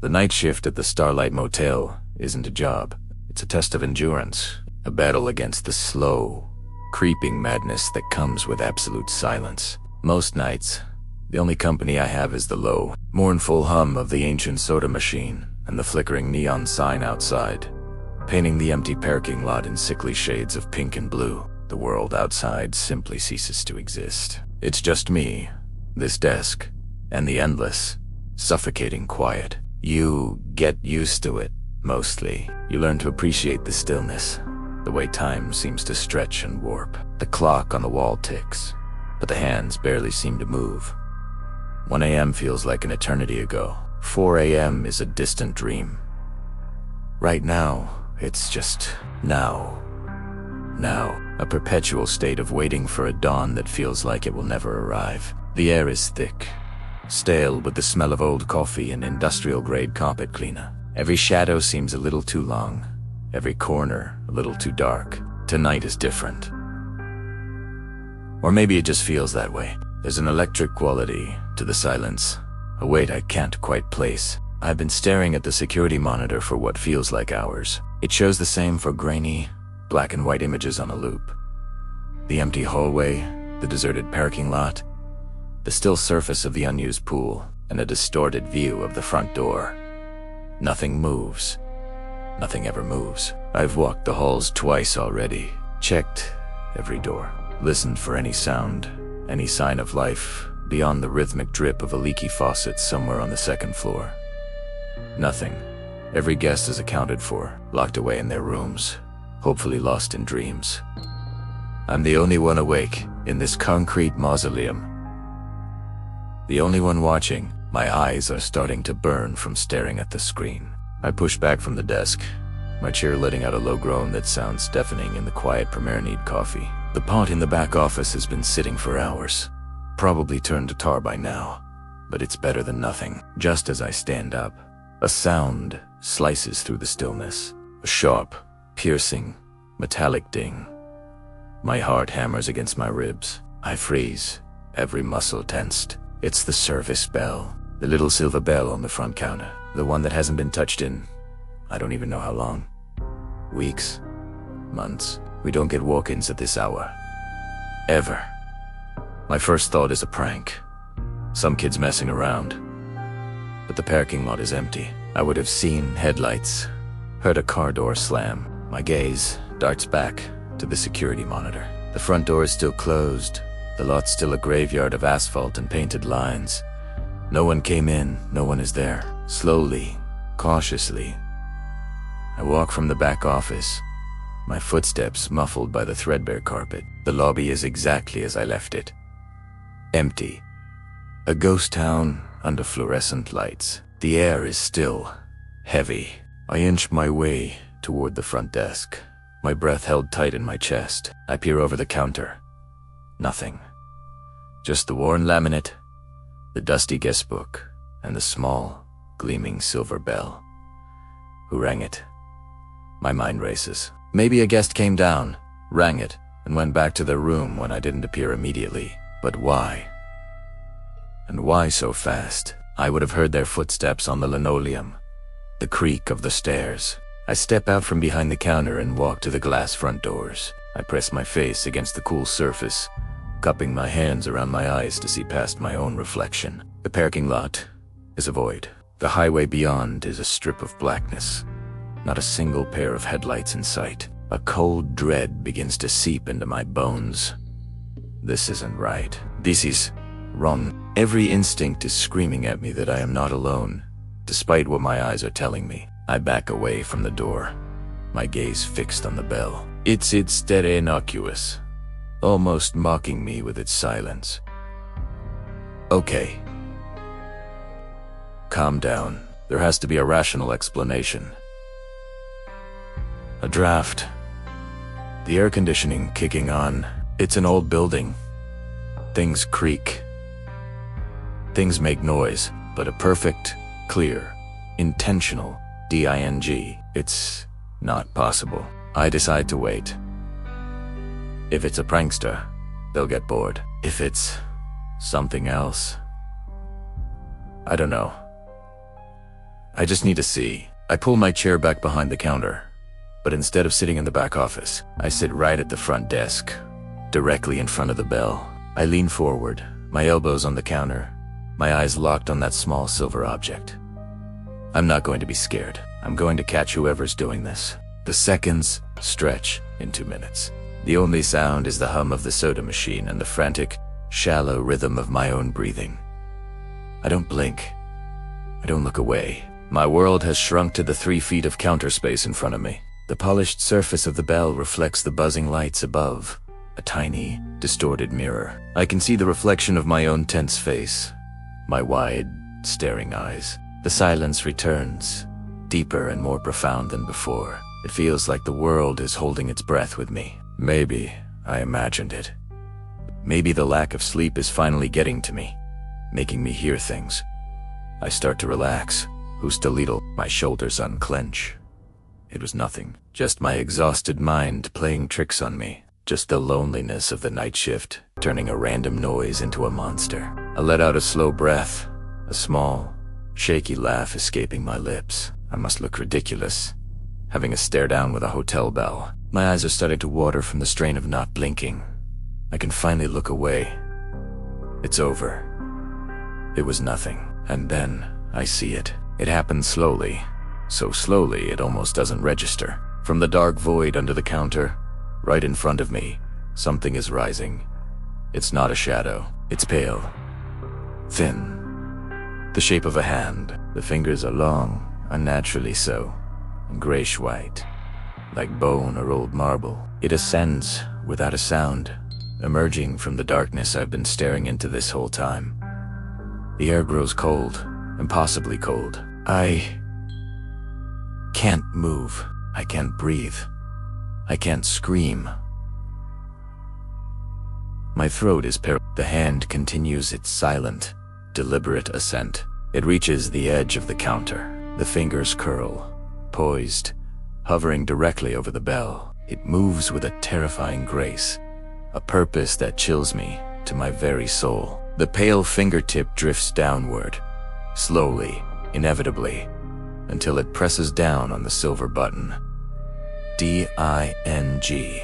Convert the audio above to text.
The night shift at the Starlight Motel isn't a job. It's a test of endurance, a battle against the slow, creeping madness that comes with absolute silence. Most nights, the only company I have is the low, mournful hum of the ancient soda machine and the flickering neon sign outside, painting the empty parking lot in sickly shades of pink and blue. The world outside simply ceases to exist. It's just me, this desk, and the endless, suffocating quiet. You get used to it, mostly. You learn to appreciate the stillness, the way time seems to stretch and warp. The clock on the wall ticks, but the hands barely seem to move. 1 a.m. feels like an eternity ago. 4 a.m. is a distant dream. Right now, it's just now. Now, a perpetual state of waiting for a dawn that feels like it will never arrive. The air is thick, stale with the smell of old coffee and industrial-grade carpet cleaner. Every shadow seems a little too long, every corner a little too dark. Tonight is different. Or maybe it just feels that way. There's an electric quality to the silence, a weight I can't quite place. I've been staring at the security monitor for what feels like hours. It shows the same for grainy, black and white images on a loop. The empty hallway, the deserted parking lot, the still surface of the unused pool, and a distorted view of the front door. Nothing moves. Nothing ever moves. I've walked the halls twice already, checked every door, listened for any sound, any sign of life beyond the rhythmic drip of a leaky faucet somewhere on the second floor. Nothing. Every guest is accounted for, locked away in their rooms, hopefully lost in dreams. I'm the only one awake in this concrete mausoleum. The only one watching. My eyes are starting to burn from staring at the screen. I push back from the desk, my chair letting out a low groan that sounds deafening in the quiet Premier Need coffee. The pot in the back office has been sitting for hours, probably turned to tar by now, but it's better than nothing. Just as I stand up, a sound slices through the stillness, a sharp, piercing, metallic ding. My heart hammers against my ribs. I freeze, every muscle tensed. It's the service bell, the little silver bell on the front counter, the one that hasn't been touched in, I don't even know how long. Weeks, months. We don't get walk-ins at this hour. Ever. My first thought is a prank. Some kid's messing around. But the parking lot is empty. I would have seen headlights, heard a car door slam. My gaze darts back to the security monitor. The front door is still closed. The lot's still a graveyard of asphalt and painted lines. No one came in, no one is there. Slowly, cautiously, I walk from the back office, my footsteps muffled by the threadbare carpet. The lobby is exactly as I left it. Empty. A ghost town under fluorescent lights. The air is still, heavy. I inch my way toward the front desk, my breath held tight in my chest. I peer over the counter. Nothing. Just the worn laminate, the dusty guest book, and the small, gleaming silver bell. Who rang it? My mind races. Maybe a guest came down, rang it, and went back to their room when I didn't appear immediately. But why? And why so fast? I would have heard their footsteps on the linoleum, the creak of the stairs. I step out from behind the counter and walk to the glass front doors. I press my face against the cool surface, cupping my hands around my eyes to see past my own reflection. The parking lot is a void. The highway beyond is a strip of blackness. Not a single pair of headlights in sight. A cold dread begins to seep into my bones. This isn't right. This is wrong. Every instinct is screaming at me that I am not alone, despite what my eyes are telling me. I back away from the door, my gaze fixed on the bell. It's dead innocuous, almost mocking me with its silence. Okay. Calm down. There has to be a rational explanation. A draft. The air conditioning kicking on. It's an old building. Things creak. Things make noise, but a perfect, clear, intentional D-I-N-G. It's not possible. I decide to wait. If it's a prankster, they'll get bored. If it's something else, I don't know. I just need to see. I pull my chair back behind the counter, but instead of sitting in the back office, I sit right at the front desk, directly in front of the bell. I lean forward, my elbows on the counter, my eyes locked on that small silver object. I'm not going to be scared. I'm going to catch whoever's doing this. The seconds stretch into minutes. The only sound is the hum of the soda machine and the frantic, shallow rhythm of my own breathing. I don't blink. I don't look away. My world has shrunk to the 3 feet of counter space in front of me. The polished surface of the bell reflects the buzzing lights above, a tiny, distorted mirror. I can see the reflection of my own tense face, my wide, staring eyes. The silence returns, deeper and more profound than before. It feels like the world is holding its breath with me. Maybe I imagined it. Maybe the lack of sleep is finally getting to me, making me hear things. I start to relax. Hustalittle, my shoulders unclench. It was nothing, just my exhausted mind playing tricks on me. Just the loneliness of the night shift, turning a random noise into a monster. I let out a slow breath, a small, shaky laugh escaping my lips. I must look ridiculous, having a stare down with a hotel bell. My eyes are starting to water from the strain of not blinking. I can finally look away. It's over. It was nothing. And then I see it. It happens slowly, so slowly it almost doesn't register. From the dark void under the counter, right in front of me, something is rising. It's not a shadow. It's pale, thin, the shape of a hand. The fingers are long, unnaturally so, and grayish-white, like bone or old marble. It ascends without a sound, emerging from the darkness I've been staring into this whole time. The air grows cold, impossibly cold. I can't move. I can't breathe. I can't scream. My throat is paralyzed. The hand continues its silent, deliberate ascent. It reaches the edge of the counter. The fingers curl, poised, hovering directly over the bell. It moves with a terrifying grace, a purpose that chills me to my very soul. The pale fingertip drifts downward, slowly, inevitably, until it presses down on the silver button. D-I-N-G.